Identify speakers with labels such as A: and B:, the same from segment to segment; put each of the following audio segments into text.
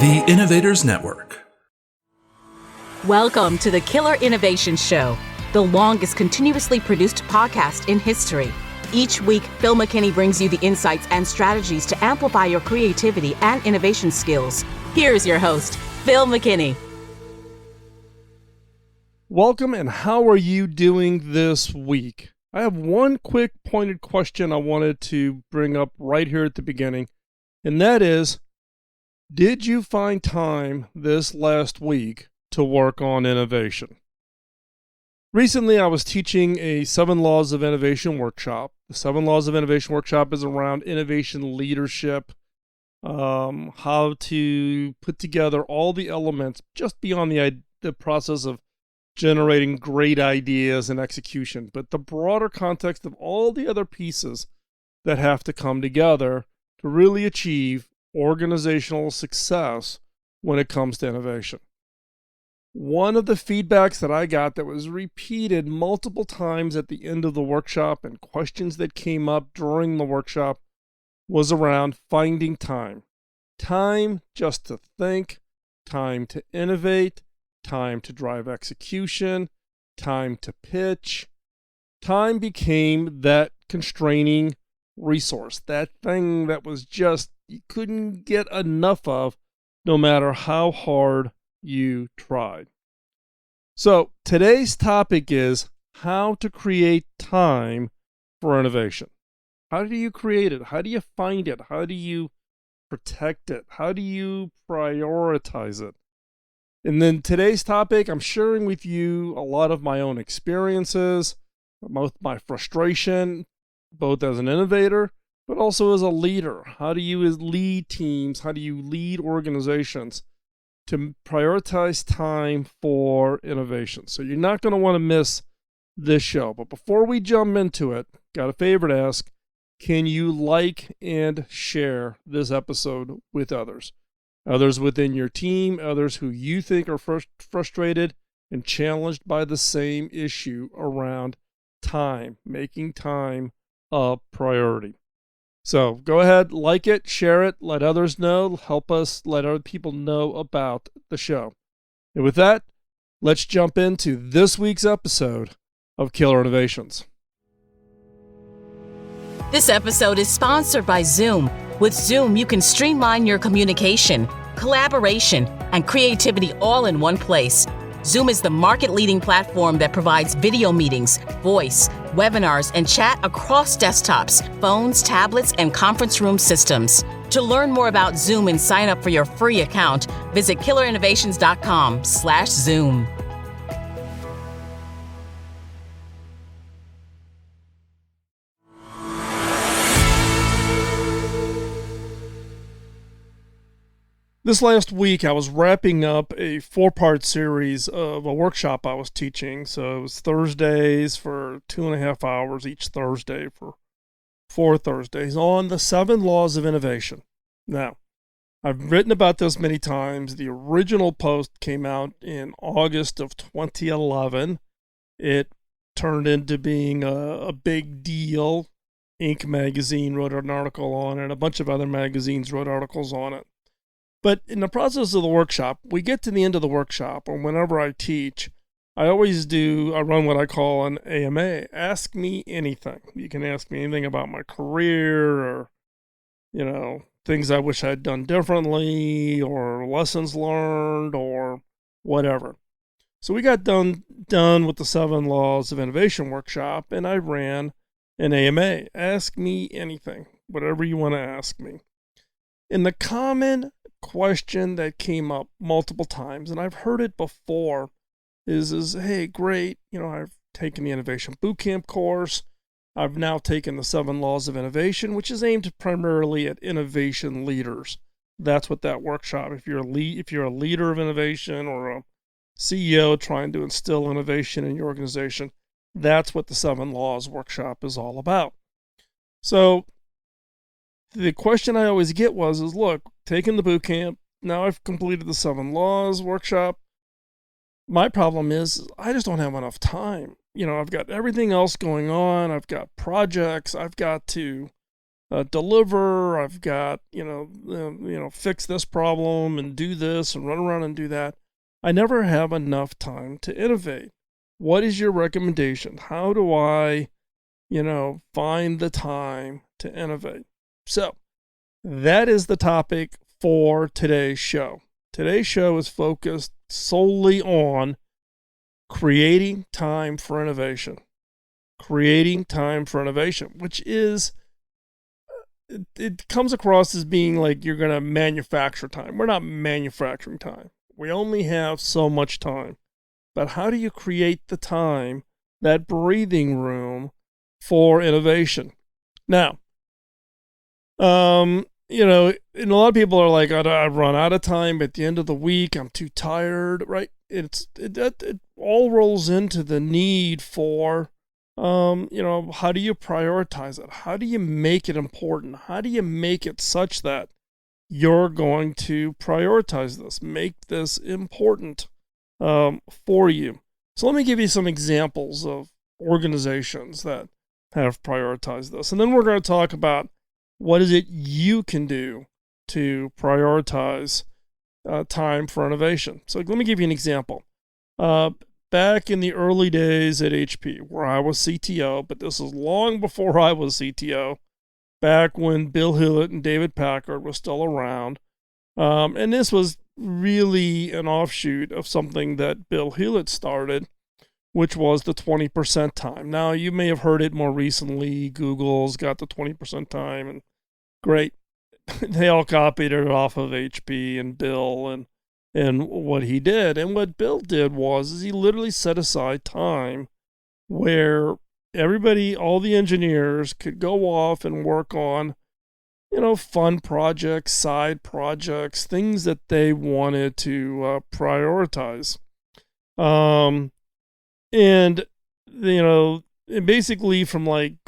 A: The Innovators Network.
B: Welcome to the Killer Innovation Show, the longest continuously produced podcast in history. Each week, Phil McKinney brings you the insights and strategies to amplify your creativity and innovation skills. Here's your host, Phil McKinney.
C: Welcome, and how are you doing this week? I have one quick pointed question I wanted to bring up right here at the beginning, and that is, did you find time this last week to work on innovation? Recently, I was teaching a 7 Laws of Innovation workshop. The 7 Laws of Innovation workshop is around innovation leadership, how to put together all the elements just beyond the process of generating great ideas and execution, but the broader context of all the other pieces that have to come together to really achieve organizational success when it comes to innovation. One of the feedbacks that I got that was repeated multiple times at the end of the workshop and questions that came up during the workshop was around finding time. Time just to think, time to innovate, time to drive execution, time to pitch. Time became that constraining resource, that thing that was just, you couldn't get enough of no matter how hard you tried. So today's topic is how to create time for innovation. How do you create it? How do you find it? How do you protect it? How do you prioritize it? And then today's topic, I'm sharing with you a lot of my own experiences, both my frustration, both as an innovator, but also as a leader. How do you lead teams? How do you lead organizations to prioritize time for innovation? So you're not going to want to miss this show. But before we jump into it, got a favor to ask. Can you like and share this episode with others? Others within your team, others who you think are frustrated and challenged by the same issue around time, making time a priority. So go ahead, like it, share it, let others know, help us let other people know about the show. And with that, let's jump into this week's episode of Killer Innovations.
B: This episode is sponsored by Zoom. With Zoom, you can streamline your communication, collaboration, and creativity all in one place. Zoom is the market-leading platform that provides video meetings, voice, webinars, and chat across desktops, phones, tablets, and conference room systems. To learn more about Zoom and sign up for your free account, visit killerinnovations.com/Zoom.
C: This last week, I was wrapping up a 4-part series of a workshop I was teaching. So it was Thursdays for 2.5 hours each Thursday for 4 Thursdays on the 7 Laws of Innovation. Now, I've written about this many times. The original post came out in August of 2011. It turned into being a big deal. Inc. magazine wrote an article on it. A bunch of other magazines wrote articles on it. But in the process of the workshop, we get to the end of the workshop, or whenever I teach, I run what I call an AMA. Ask me anything. You can ask me anything about my career or, things I wish I'd done differently or lessons learned or whatever. So we got done with the 7 Laws of Innovation workshop, and I ran an AMA. Ask me anything, whatever you want to ask me. And the common question that came up multiple times, and I've heard it before, is hey, great, I've taken the Innovation Bootcamp course. I've now taken the 7 Laws of Innovation, which is aimed primarily at innovation leaders. That's what that workshop, if you're a leader of innovation or a CEO trying to instill innovation in your organization, that's what the 7 Laws workshop is all about. So the question I always get is look, taking the boot camp, now I've completed the 7 Laws workshop. My problem is I just don't have enough time. I've got everything else going on. I've got projects. I've got to deliver. I've got, fix this problem and do this and run around and do that. I never have enough time to innovate. What is your recommendation? How do I, find the time to innovate? So that is the topic for today's show. Today's show is focused solely on creating time for innovation. Creating time for innovation, which is, it comes across as being like you're going to manufacture time. We're not manufacturing time. We only have so much time. But how do you create the time, that breathing room for innovation? Now, and a lot of people are like, I run out of time at the end of the week. I'm too tired, right? It all rolls into the need for, how do you prioritize it? How do you make it important? How do you make it such that you're going to prioritize this, make this important for you? So let me give you some examples of organizations that have prioritized this. And then we're going to talk about what is it you can do to prioritize time for innovation. So let me give you an example. Back in the early days at HP, where I was CTO, but this is long before I was CTO, back when Bill Hewlett and David Packard were still around. And this was really an offshoot of something that Bill Hewlett started, which was the 20% time. Now, you may have heard it more recently. Google's got the 20% time, and great. They all copied it off of HP and Bill and what he did. And what Bill did is he literally set aside time where everybody, all the engineers, could go off and work on, fun projects, side projects, things that they wanted to prioritize. And basically from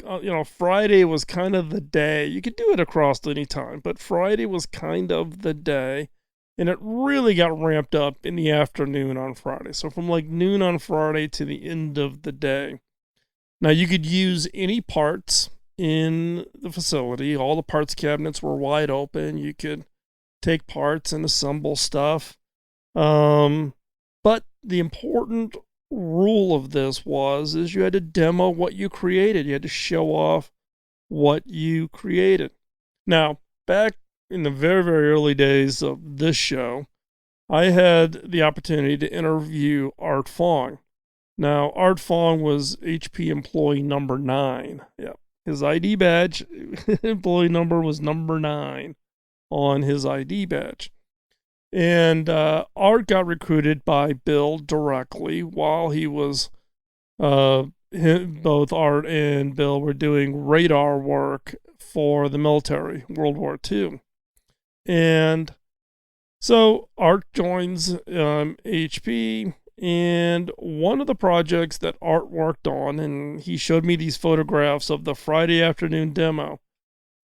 C: Friday was kind of the day. You could do it across any time, but Friday was kind of the day. And it really got ramped up in the afternoon on Friday. So from noon on Friday to the end of the day. Now, you could use any parts in the facility. All the parts cabinets were wide open. You could take parts and assemble stuff. But the important rule of this is you had to demo what you created. You had to show off what you created. Now, back in the very, very early days of this show, I had the opportunity to interview Art Fong. Now, Art Fong was HP employee number 9. Yeah, his ID badge, employee number was number 9 on his ID badge. And Art got recruited by Bill directly while he was, both Art and Bill were doing radar work for the military, World War II. And so Art joins HP, and one of the projects that Art worked on, and he showed me these photographs of the Friday afternoon demo.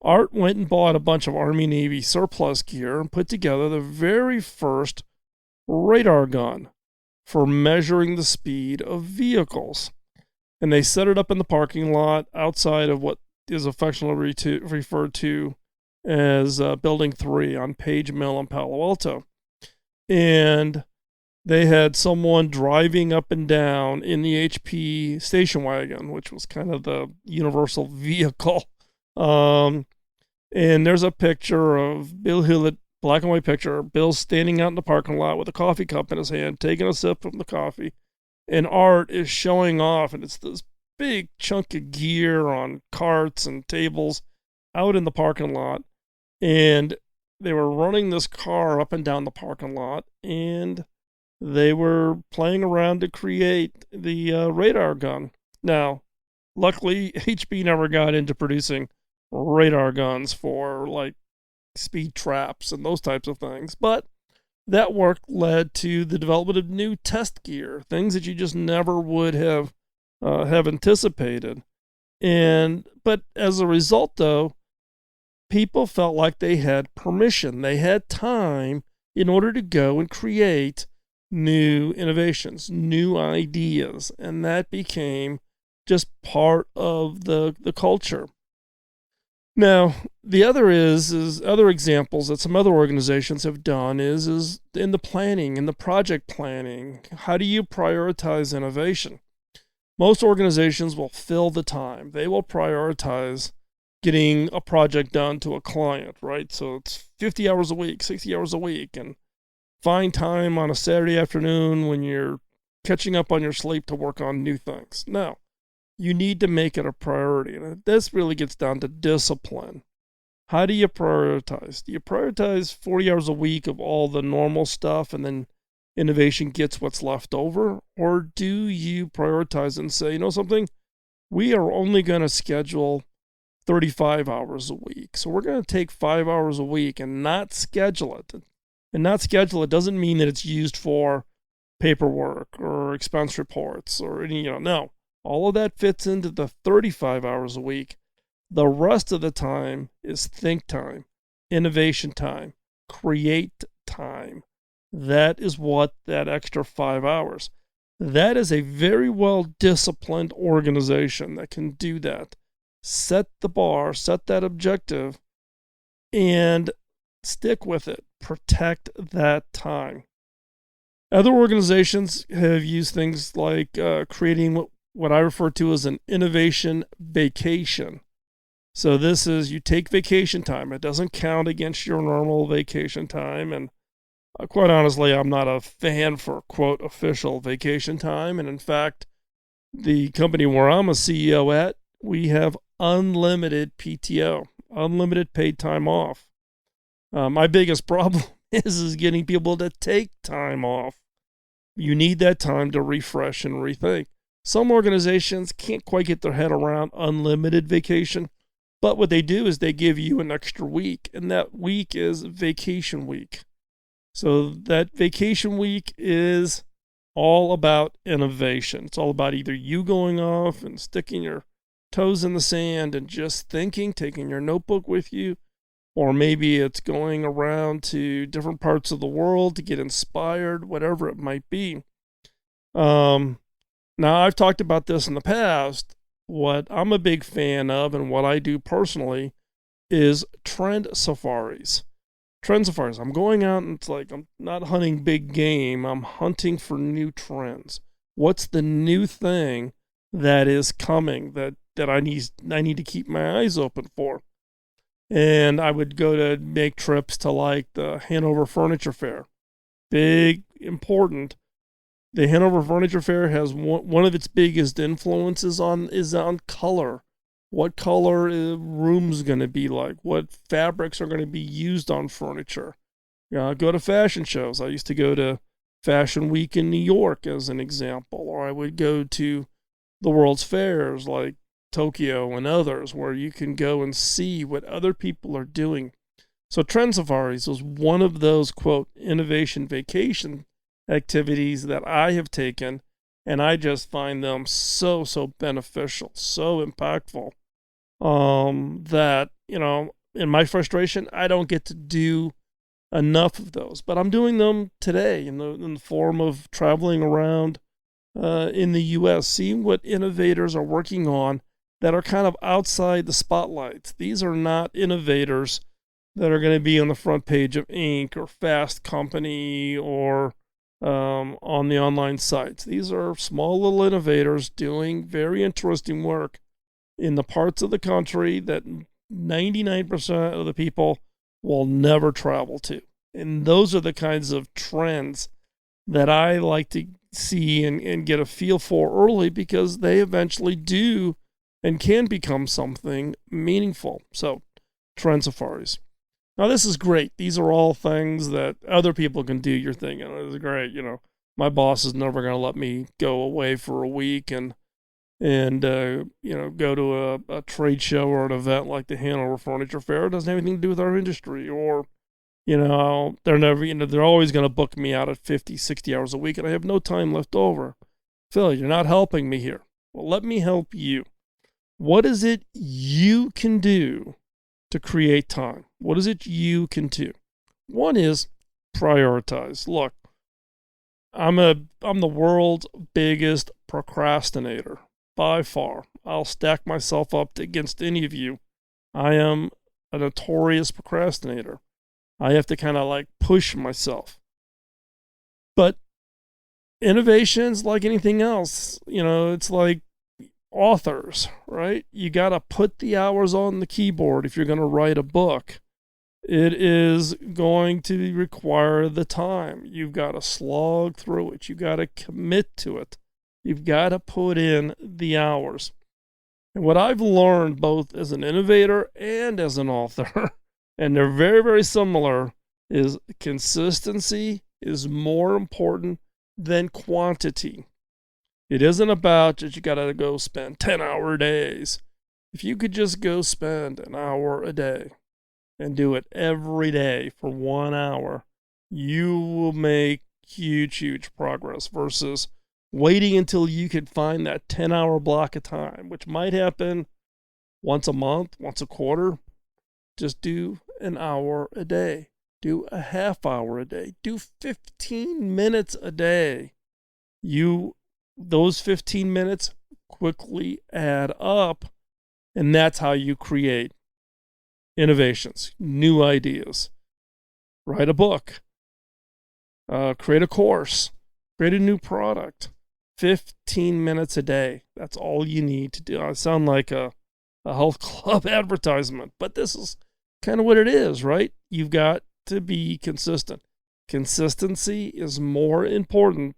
C: Art went and bought a bunch of Army Navy surplus gear and put together the very first radar gun for measuring the speed of vehicles. And they set it up in the parking lot outside of what is affectionately referred to as Building 3 on Page Mill in Palo Alto. And they had someone driving up and down in the HP station wagon, which was kind of the universal vehicle. And there's a picture of Bill Hewlett, black and white picture. Bill standing out in the parking lot with a coffee cup in his hand, taking a sip from the coffee. And Art is showing off, and it's this big chunk of gear on carts and tables out in the parking lot. And they were running this car up and down the parking lot, and they were playing around to create the radar gun. Now, luckily, HP never got into producing radar guns for speed traps and those types of things, but that work led to the development of new test gear, things that you just never would have anticipated. But as a result, though, people felt like they had permission. They had time in order to go and create new innovations, new ideas, and that became just part of the culture. Now, the other is other examples that some other organizations have done is in the planning, in the project planning. How do you prioritize innovation? Most organizations will fill the time. They will prioritize getting a project done to a client, right? So it's 50 hours a week, 60 hours a week, and find time on a Saturday afternoon when you're catching up on your sleep to work on new things. No, you need to make it a priority. And this really gets down to discipline. How do you prioritize? Do you prioritize 40 hours a week of all the normal stuff and then innovation gets what's left over? Or do you prioritize and say, you know something? We are only going to schedule 35 hours a week. So we're going to take 5 hours a week and not schedule it. And not schedule it doesn't mean that it's used for paperwork or expense reports or any, no. All of that fits into the 35 hours a week. The rest of the time is think time, innovation time, create time. That is what that extra 5 hours. That is a very well disciplined organization that can do that. Set the bar, set that objective, and stick with it. Protect that time. Other organizations have used things like creating what I refer to as an innovation vacation. So this is, you take vacation time. It doesn't count against your normal vacation time. And quite honestly, I'm not a fan for, quote, official vacation time. And in fact, the company where I'm a CEO at, we have unlimited PTO, unlimited paid time off. My biggest problem is getting people to take time off. You need that time to refresh and rethink. Some organizations can't quite get their head around unlimited vacation, but what they do is they give you an extra week, and that week is vacation week. So that vacation week is all about innovation. It's all about either you going off and sticking your toes in the sand and just thinking, taking your notebook with you, or maybe it's going around to different parts of the world to get inspired, whatever it might be. Now, I've talked about this in the past. What I'm a big fan of and what I do personally is trend safaris. Trend safaris. I'm going out and it's like I'm not hunting big game. I'm hunting for new trends. What's the new thing that is coming that I need to keep my eyes open for? And I would go to make trips to like the Hanover Furniture Fair. Big, important. The Hanover Furniture Fair has one of its biggest influences is on color. What color room's going to be like? What fabrics are going to be used on furniture? Go to fashion shows. I used to go to Fashion Week in New York as an example, or I would go to the World's Fairs like Tokyo and others where you can go and see what other people are doing. So Trend Safaris was one of those, quote, innovation vacation activities that I have taken, and I just find them so beneficial, so impactful, that, in my frustration, I don't get to do enough of those. But I'm doing them today in the form of traveling around in the U.S., seeing what innovators are working on that are kind of outside the spotlights. These are not innovators that are going to be on the front page of Inc. or Fast Company or on the online sites. These are small little innovators doing very interesting work in the parts of the country that 99% of the people will never travel to. And those are the kinds of trends that I like to see and get a feel for early, because they eventually do and can become something meaningful. So, Trend Safaris. Now, this is great. These are all things that other people can do. You're thinking, oh, this is great. My boss is never going to let me go away for a week and go to a trade show or an event like the Hanover Furniture Fair. It doesn't have anything to do with our industry. Or, they're always going to book me out at 50, 60 hours a week, and I have no time left over. Phil, you're not helping me here. Well, let me help you. What is it you can do to create time? What is it you can do? One is prioritize. Look, I'm the world's biggest procrastinator by far. I'll stack myself up against any of you I am a notorious procrastinator. I have to kind of like push myself. But innovation's like anything else. It's like authors, right? You got to put the hours on the keyboard if you're going to write a book. It is going to require the time. You've got to slog through it. You've got to commit to it. You've got to put in the hours. And what I've learned both as an innovator and as an author, and they're very, very similar, is consistency is more important than quantity. It isn't about that you got to go spend 10-hour days. If you could just go spend an hour a day and do it every day for 1 hour, you will make huge, huge progress versus waiting until you could find that 10-hour block of time, which might happen once a month, once a quarter. Just do an hour a day. Do a half hour a day. Do 15 minutes a day. Those 15 minutes quickly add up, and that's how you create innovations, new ideas. Write a book, create a course, create a new product. 15 minutes a day. That's all you need to do. I sound like a health club advertisement, but this is kind of what it is, right? You've got to be consistent. Consistency is more important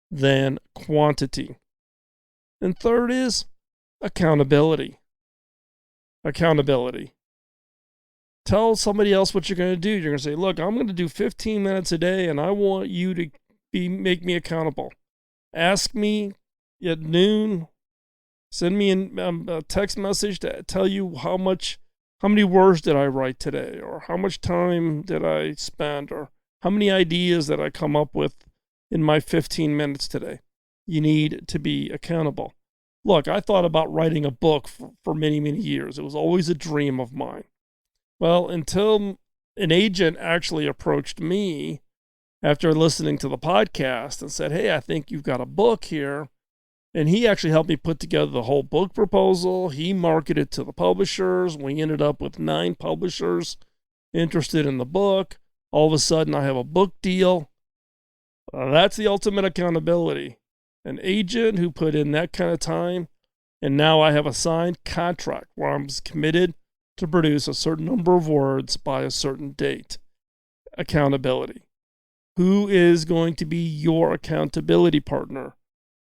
C: than quantity. And third is accountability. Accountability. Tell somebody else what you're going to do. You're going to say, look, I'm going to do 15 minutes a day, and I want you to make me accountable. Ask me at noon. Send me a text message to tell you how many words did I write today, or how much time did I spend, or how many ideas that I come up with in my 15 minutes today. You need to be accountable. Look, I thought about writing a book for many, many years. It was always a dream of mine. Well, until an agent actually approached me after listening to the podcast and said, hey, I think you've got a book here. And he actually helped me put together the whole book proposal. He marketed to the publishers. We ended up with 9 publishers interested in the book. All of a sudden, I have a book deal. That's the ultimate accountability. An agent who put in that kind of time, and now I have a signed contract where I'm committed to produce a certain number of words by a certain date. Accountability. Who is going to be your accountability partner?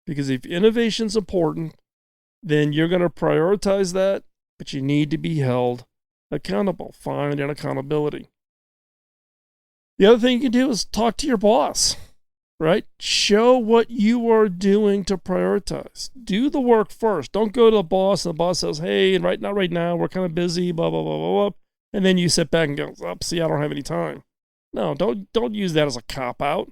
C: Because if innovation's important, then you're going to prioritize that, but you need to be held accountable. Find an accountability. The other thing you can do is talk to your boss, right? Show what you are doing to prioritize. Do the work first. Don't go to the boss and the boss says, hey, not right now, we're kind of busy, blah, blah, blah, blah, blah. And then you sit back and go, see, I don't have any time. No, don't use that as a cop-out.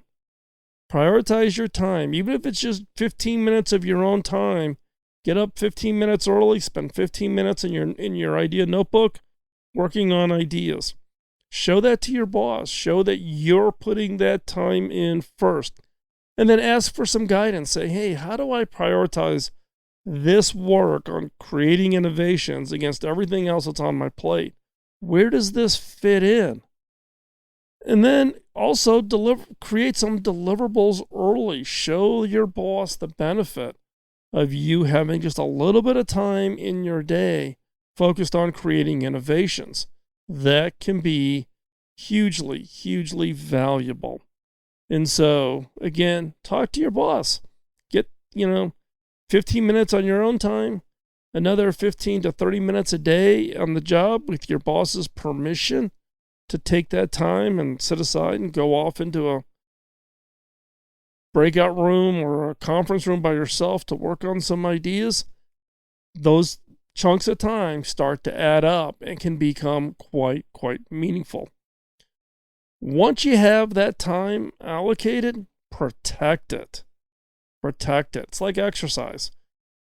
C: Prioritize your time. Even if it's just 15 minutes of your own time, get up 15 minutes early, spend 15 minutes in your idea notebook working on ideas. Show that to your boss. Show that you're putting that time in first. And then ask for some guidance. Say, hey, how do I prioritize this work on creating innovations against everything else that's on my plate? Where does this fit in? And then also create some deliverables early. Show your boss the benefit of you having just a little bit of time in your day focused on creating innovations. That can be hugely, hugely valuable. And so, again, talk to your boss. Get, 15 minutes on your own time, another 15 to 30 minutes a day on the job with your boss's permission to take that time and set aside and go off into a breakout room or a conference room by yourself to work on some ideas. Those chunks of time start to add up and can become quite meaningful. Once you have that time allocated, protect it. Protect it. It's like exercise.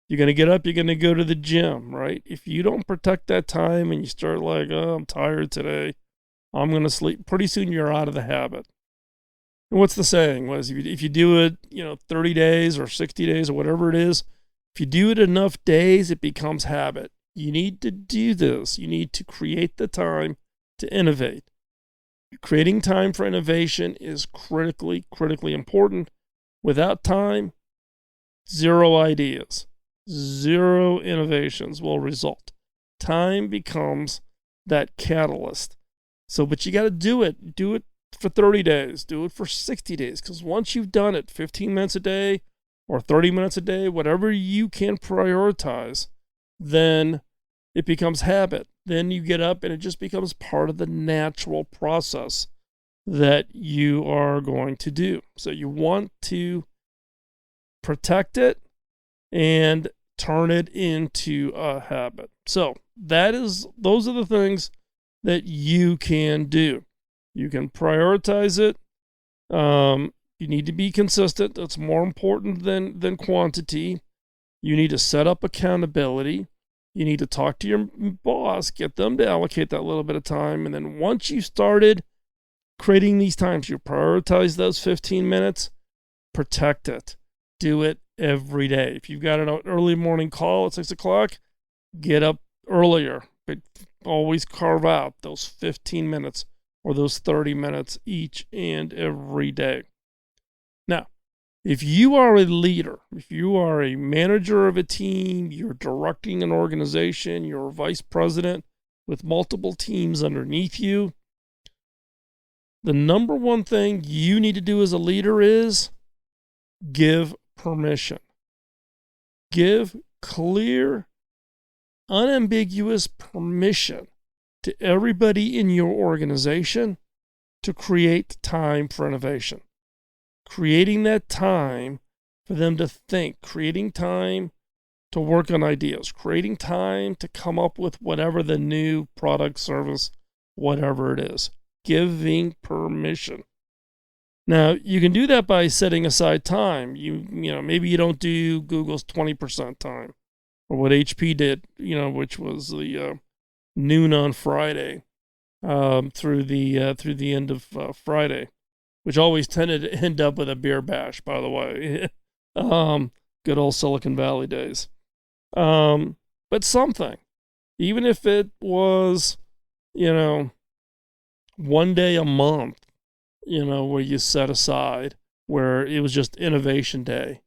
C: You're going to get up, you're going to go to the gym, right? If you don't protect that time and you start like, oh, I'm tired today, I'm going to sleep, pretty soon you're out of the habit. And what's the saying? Was if you do it, 30 days or 60 days or whatever it is, if you do it enough days, it becomes habit. You need to do this. You need to create the time to innovate. Creating time for innovation is critically important. Without time, zero ideas, zero innovations will result. Time becomes that catalyst. So, but you got to do it. Do it for 30 days. Do it for 60 days. Because once you've done it 15 minutes a day or 30 minutes a day, whatever you can prioritize, then it becomes habit. Then you get up and it just becomes part of the natural process that you are going to do. So you want to protect it and turn it into a habit. So those are the things that you can do. You can prioritize it. You need to be consistent. That's more important than quantity. You need to set up accountability. You need to talk to your boss, get them to allocate that little bit of time. And then once you started creating these times, you prioritize those 15 minutes, protect it. Do it every day. If you've got an early morning call at 6 o'clock, get up earlier, but always carve out those 15 minutes or those 30 minutes each and every day. Now, if you are a leader, if you are a manager of a team, you're directing an organization, you're a vice president with multiple teams underneath you, the number one thing you need to do as a leader is give permission. Give clear, unambiguous permission to everybody in your organization to create time for innovation. Creating that time for them to think, creating time to work on ideas, creating time to come up with whatever the new product, service, whatever it is. Giving permission. Now, you can do that by setting aside time. You know, maybe you don't do Google's 20% time, or what HP did, which was the noon on Friday through the end of Friday, which always tended to end up with a beer bash, by the way. Good old Silicon Valley days. But something, even if it was, one day a month, where you set aside, where it was just innovation day.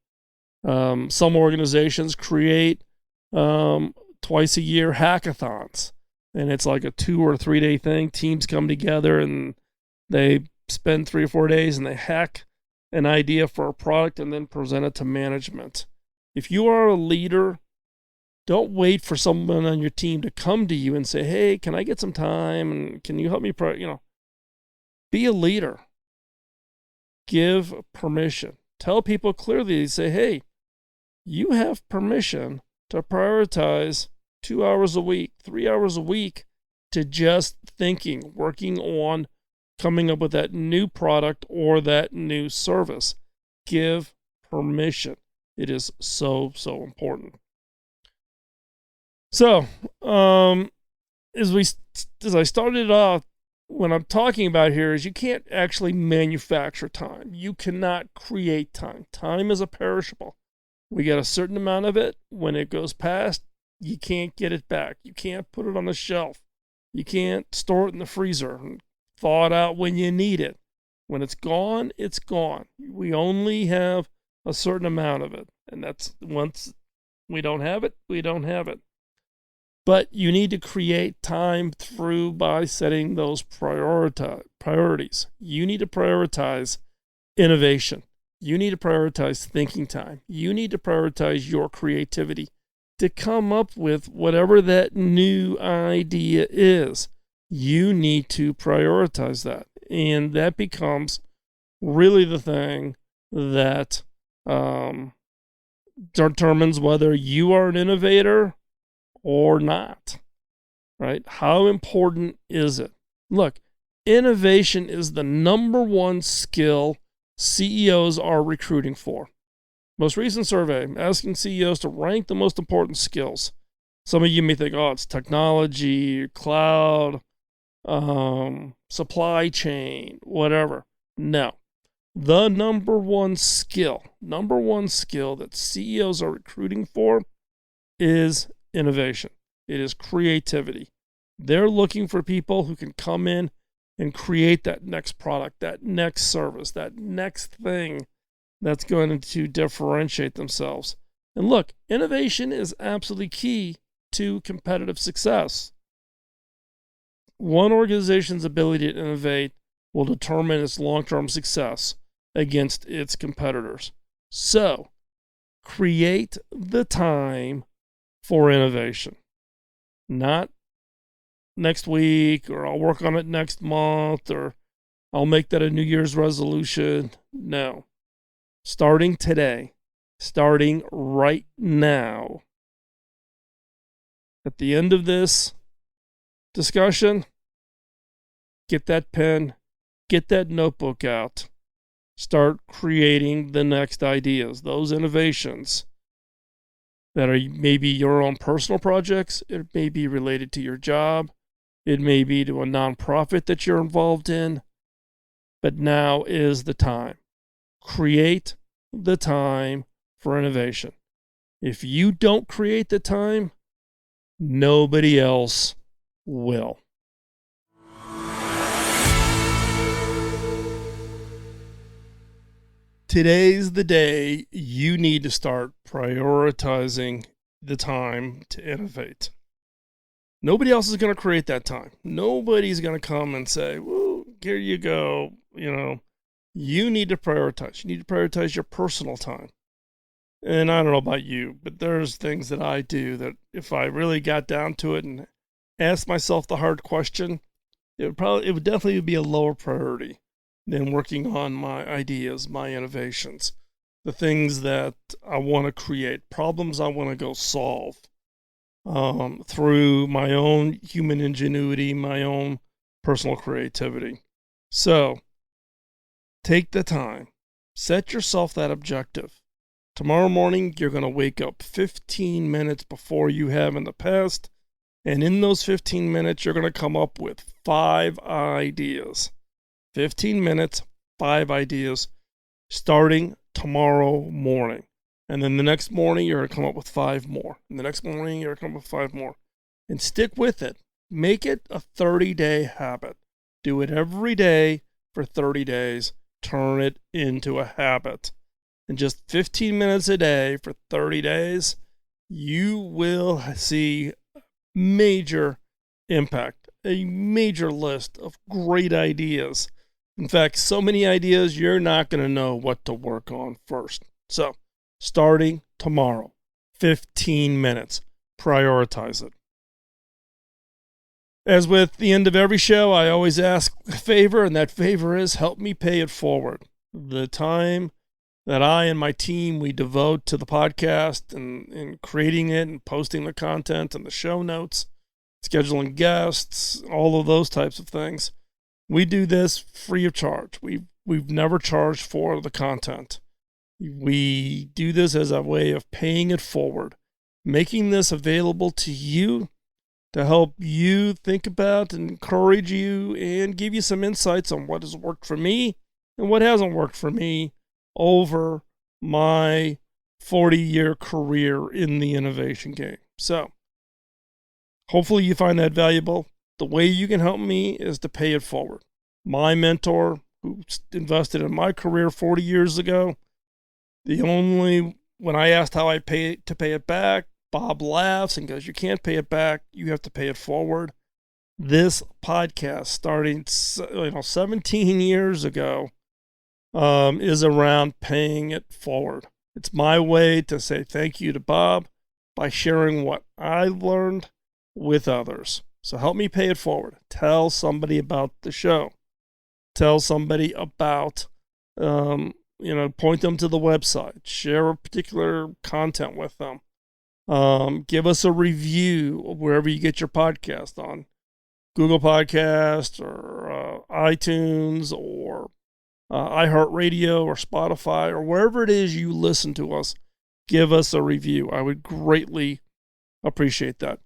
C: Some organizations create twice a year hackathons, and it's like a 2 or 3 day thing. Teams come together and they spend 3 or 4 days and they hack an idea for a product and then present it to management. If you are a leader, don't wait for someone on your team to come to you and say, hey, can I get some time? And can you help me? Be a leader. Give permission. Tell people clearly, say, hey, you have permission to prioritize 2 hours a week, 3 hours a week to just thinking, working on coming up with that new product or that new service. Give permission. It is so important. So, as I started off, what I'm talking about here is you can't actually manufacture time. You cannot create time. Time is a perishable. We get a certain amount of it. When it goes past, you can't get it back. You can't put it on the shelf. You can't store it in the freezer and thaw it out when you need it. When it's gone, it's gone. We only have a certain amount of it. And that's once we don't have it, we don't have it. But you need to create time by setting those priorities. You need to prioritize innovation. You need to prioritize thinking time. You need to prioritize your creativity to come up with whatever that new idea is. You need to prioritize that. And that becomes really the thing that determines whether you are an innovator or not, right? How important is it? Look, innovation is the number one skill CEOs are recruiting for. Most recent survey asking CEOs to rank the most important skills. Some of you may think, it's technology, cloud, supply chain, whatever. No. The number one skill that CEOs are recruiting for is innovation. It is creativity. They're looking for people who can come in and create that next product, that next service, that next thing that's going to differentiate themselves. And look, innovation is absolutely key to competitive success. One organization's ability to innovate will determine its long-term success against its competitors. So, create the time for innovation. Not next week, or I'll work on it next month, or I'll make that a New Year's resolution. No. Starting today, starting right now. At the end of this discussion, get that pen, get that notebook out. Start creating the next ideas, those innovations that are maybe your own personal projects. It may be related to your job. It may be to a nonprofit that you're involved in. But now is the time. Create the time for innovation. If you don't create the time, nobody else will. Today's the day you need to start prioritizing the time to innovate. Nobody else is going to create that time. Nobody's going to come and say, "Woo, here you go." You need to prioritize. You need to prioritize your personal time. And I don't know about you, but there's things that I do that if I really got down to it and asked myself the hard question, it would definitely be a lower priority than working on my ideas, my innovations, the things that I want to create, problems I want to go solve through my own human ingenuity, my own personal creativity. So take the time, set yourself that objective. Tomorrow morning, you're going to wake up 15 minutes before you have in the past. And in those 15 minutes, you're going to come up with 5 ideas. 15 minutes, 5 ideas, starting tomorrow morning. And then the next morning, you're going to come up with 5 more. And the next morning, you're going to come up with 5 more. And stick with it. Make it a 30-day habit. Do it every day for 30 days. Turn it into a habit. In just 15 minutes a day for 30 days, you will see major impact, a major list of great ideas. In fact, so many ideas, you're not going to know what to work on first. So, starting tomorrow, 15 minutes, prioritize it. As with the end of every show, I always ask a favor, and that favor is help me pay it forward. The time that I and my team, we devote to the podcast and creating it and posting the content and the show notes, scheduling guests, all of those types of things. We do this free of charge. We've never charged for the content. We do this as a way of paying it forward, making this available to you to help you think about and encourage you and give you some insights on what has worked for me and what hasn't worked for me over my 40-year career in the innovation game. So, hopefully you find that valuable. The way you can help me is to pay it forward. My mentor, who invested in my career 40 years ago, when I asked how I pay it back, Bob laughs and goes, "You can't pay it back. You have to pay it forward." This podcast, starting 17 years ago, is around paying it forward. It's my way to say thank you to Bob by sharing what I learned with others. So help me pay it forward. Tell somebody about the show. Tell somebody about, point them to the website. Share a particular content with them. Give us a review wherever you get your podcast on. Google Podcasts or iTunes or iHeartRadio or Spotify or wherever it is you listen to us. Give us a review. I would greatly appreciate that.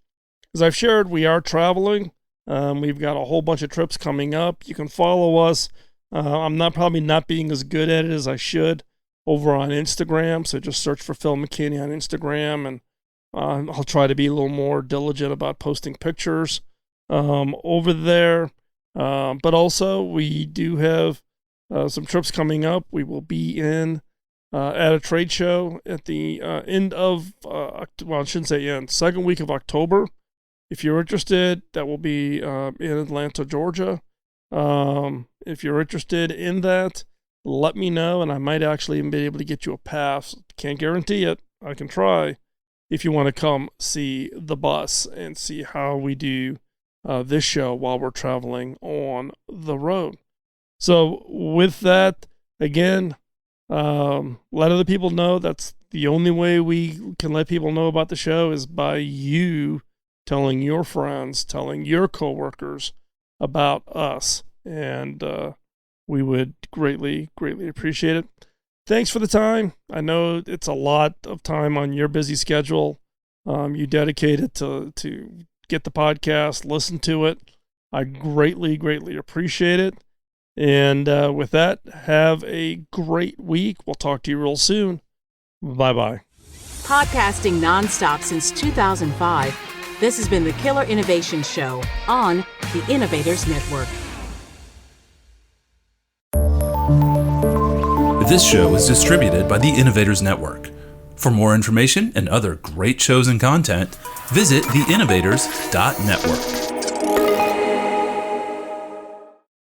C: As I've shared, we are traveling. We've got a whole bunch of trips coming up. You can follow us. I'm probably not being as good at it as I should over on Instagram. So just search for Phil McKinney on Instagram and I'll try to be a little more diligent about posting pictures over there. But also, we do have some trips coming up. We will be in at a trade show at the end of, I shouldn't say end, second week of October. If you're interested, that will be in Atlanta, Georgia. If you're interested in that, let me know, and I might actually even be able to get you a pass. Can't guarantee it. I can try. If you want to come see the bus and see how we do this show while we're traveling on the road. So with that, again, let other people know. That's the only way we can let people know about the show is by you telling your friends, telling your coworkers about us. And we would greatly, greatly appreciate it. Thanks for the time. I know it's a lot of time on your busy schedule. You dedicated to get the podcast, listen to it. I greatly, greatly appreciate it. And with that, have a great week. We'll talk to you real soon. Bye-bye.
B: Podcasting nonstop since 2005, this has been the Killer Innovation Show on the Innovators Network.
A: This show is distributed by the Innovators Network. For more information and other great shows and content, visit theinnovators.network.